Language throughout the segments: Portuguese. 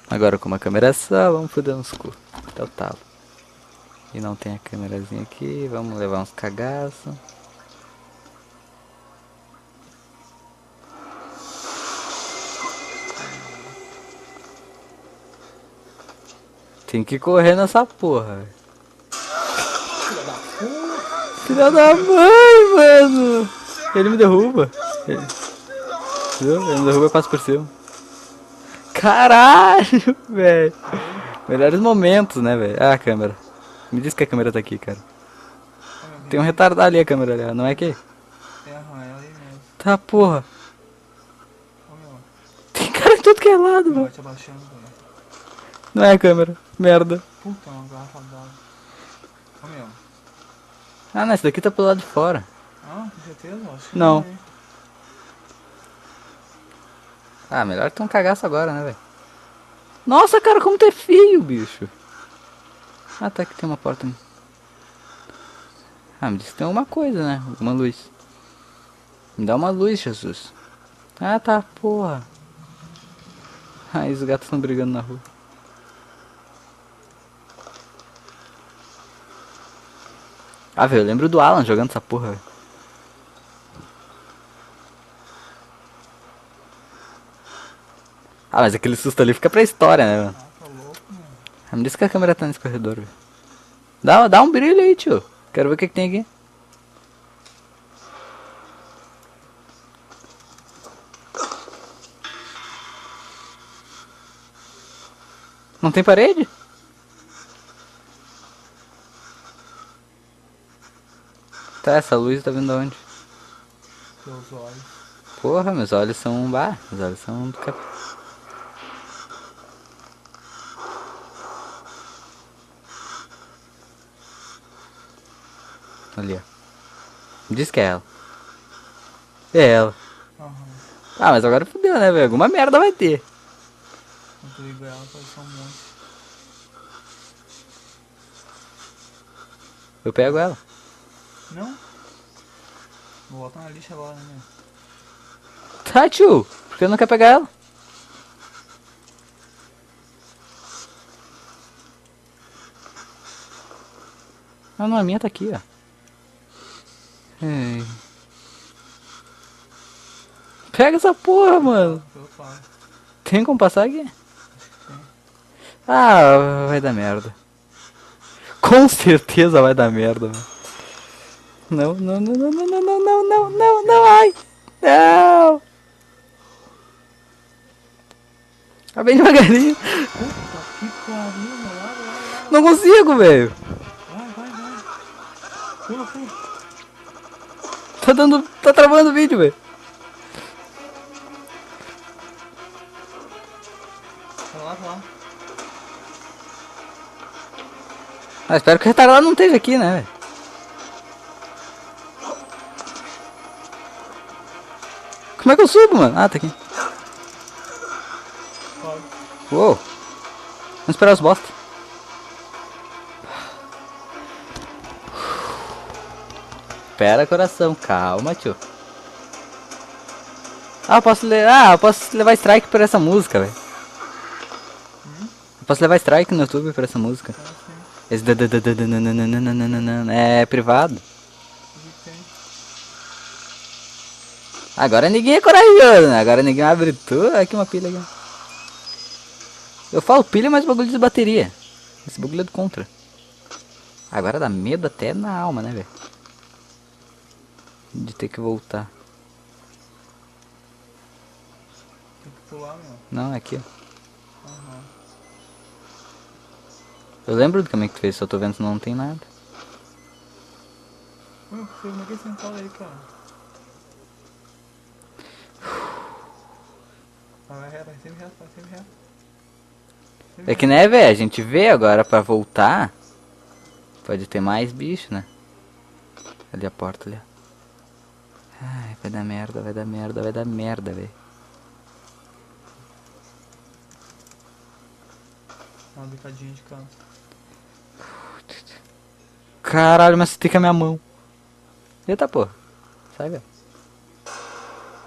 Agora com uma câmera só, vamos foder uns cu. Até o talo. E não tem a câmerazinha aqui, vamos levar uns cagaços. Tem que correr nessa porra. Filha da mãe, mano. Ele me derruba. Viu? Ele me derruba e passa por cima. Caralho, velho. Melhores momentos, né, velho? Ah, a câmera. Me diz que a câmera tá aqui, cara. Tem um retardado ali a câmera ali, ó. Não é aqui? É, aham, é ali mesmo. Tá, porra. Ô meu, Tem cara em tudo que é lado, meu, mano. vai te abaixando, velho. Não é a câmera. Merda. Puta, uma garrafa d'água. Ô meu. Ah, não, esse daqui tá pelo lado de fora. Ah, com certeza? Acho que Não. hein? Ah, melhor ter um cagaço agora, né, velho? Nossa, cara, como tu é feio, bicho. Ah, tá, aqui tem uma porta. Ah, me diz que tem alguma coisa, né? Alguma luz. Me dá uma luz, Jesus. Ah, tá, porra. Ah, os gatos estão brigando na rua. Ah, velho, eu lembro do Alan jogando essa porra, velho. Ah, mas aquele susto ali fica pra história, né, mano? Ah, tá louco, meu. Ah, me diz que a câmera tá nesse corredor, velho. Dá um brilho aí, tio. Quero ver o que tem aqui. Não tem parede? Tá, essa luz tá vindo de onde? Teus olhos. Porra, meus olhos são... Bah, meus olhos são do cap... Ali, ó. Diz que é ela. É ela. Aham. Ah, mas agora fodeu, né, velho? Alguma merda vai ter. Quando tu liga ela, parece um monte. Eu pego ela. Não? Vou botar na lixa agora, né, meu? Tá, tio. Por que não quer pegar ela? Ah, não, a minha tá aqui, ó. Ei. Pega essa porra, mano. Do outro lado. Tem como passar aqui? Acho que tem. Ah, vai dar merda. Com certeza vai dar merda, mano. Não, não, não, não, não, não, não, não, não, não, não, ai. Não. Tá bem devagarinho. Puta que pariu, meu. Lá. Não consigo, velho. Vai. Pula. Tá dando... Tá travando o vídeo, velho. Tá lá. Ah, espero que o retardado não esteja aqui, né, velho? Como é que eu subo, mano? Ah, tá aqui. Pode. Uou. Vamos esperar os bosta. Pera, coração. Calma, tio. Ah, eu posso levar strike por essa música, velho. Eu posso levar strike no YouTube por essa música. Então assim. Esse é privado. O que tem? Agora ninguém é corajoso, né? Agora ninguém abre tudo. Aqui uma pilha aqui. Eu falo pilha, mas bagulho de bateria. Esse bagulho é do contra. Agora dá medo até na alma, né, velho? De ter que voltar. Tem que pular, meu. Não, é aqui, ó. Aham. Eu lembro do caminho que tu fez, só tô vendo se não tem nada. Meu, você como é que é sentado aí, cara? Vai reto, sempre reto. É que né, velho, a gente vê agora pra voltar. Pode ter mais bicho, né? Ali a porta ali, ó. Ai, vai dar merda, velho. Uma bicadinha de canto. Caralho, mas você tem com a minha mão. Eita porra. Sai, velho.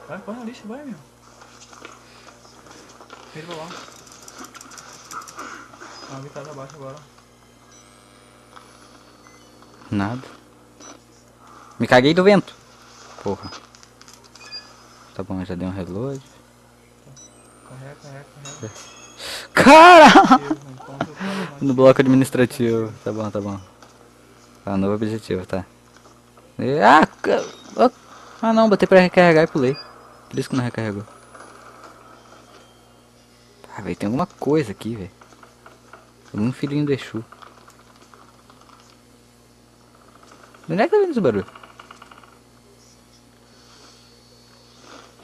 Vai na lixa, vai, meu. Ele vai lá. Nave casa abaixo agora. Nada. Me caguei do vento. Porra. Tá bom, já dei um reload. Carrega. Cara! Então, seu cara No bloco administrativo. Tá bom, tá bom. Tá, novo objetivo, tá. Ah, não, botei pra recarregar e pulei. Por isso que não recarregou. Ah, velho, tem alguma coisa aqui, velho. Algum filhinho do Exu. De onde é que tá vindo esse barulho?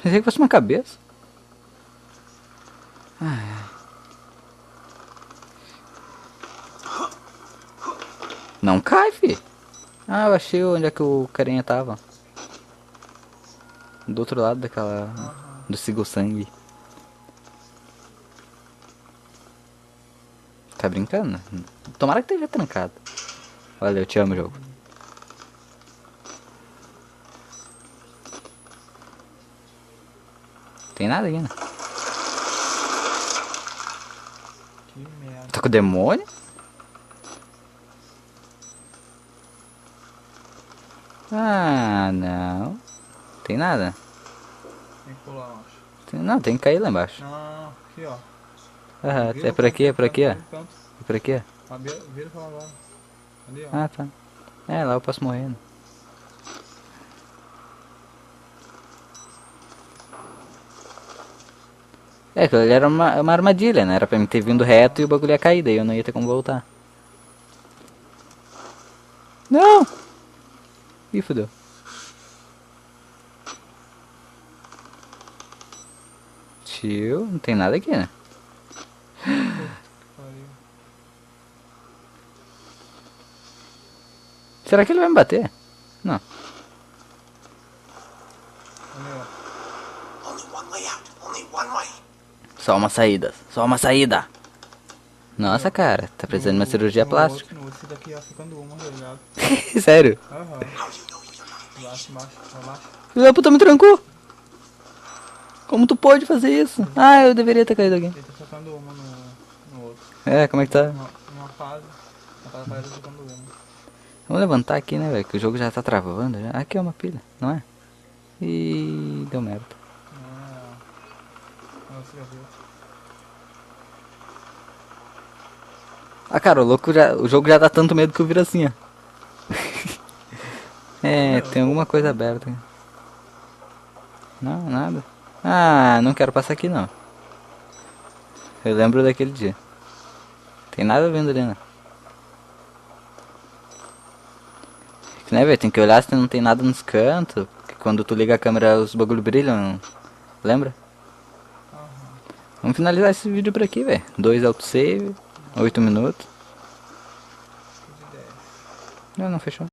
Pensei que fosse uma cabeça. Não cai, fi. Ah, eu achei onde é que o carinha tava. Do outro lado daquela... Do Sigo Sangue. Tá brincando? Tomara que esteja trancado. Olha, eu te amo, jogo. Tem nada aqui, né? Que merda. Tá com o demônio? Ah, não. Tem nada. Tem que pular, eu acho. Não, tem que cair lá embaixo. Não, aqui ó. Ah, Vira é por aqui, é por aqui, ó. no canto. É por aqui, ó. Ah, vira pra lá agora. Ali ó. Ah, tá. É, lá eu posso morrer, né? É, aquilo ali era uma armadilha, né? Era pra mim ter vindo reto e o bagulho ia cair, daí eu não ia ter como voltar. Não! Ih, fudeu. Tio, não tem nada aqui, né? Pariu. Será que ele vai me bater? Não. Ali ó. Only one way out. Only one way. Só uma saída, só uma saída. Nossa, cara, tá precisando de uma cirurgia plástica. No outro daqui ó, ficando uma, tá ligado? Sério? Aham. How do you know you're not? Embaixo. Filho da puta me trancou. Como tu pode fazer isso? Ah, eu deveria ter caído aqui. Ele tá socando uma no outro. É, como é que tá? Numa fase. Na fase parece socando uma. Vamos levantar aqui, né, velho? Que o jogo já tá travando já. Aqui é uma pilha, não é? Ih, deu merda. Não, você já viu. Ah, cara, o jogo já dá tanto medo que eu viro assim, ó. É, tem alguma coisa aberta. Não, nada. Ah, não quero passar aqui, não. Eu lembro daquele dia. Tem nada vindo ali, né? Que, né, velho? Tem que olhar se não tem nada nos cantos. Que quando tu liga a câmera, os bagulho brilham. Lembra? Vamos finalizar esse vídeo por aqui, velho. 2 autosave, 8 minutos. Que ideia. Não, não fechou.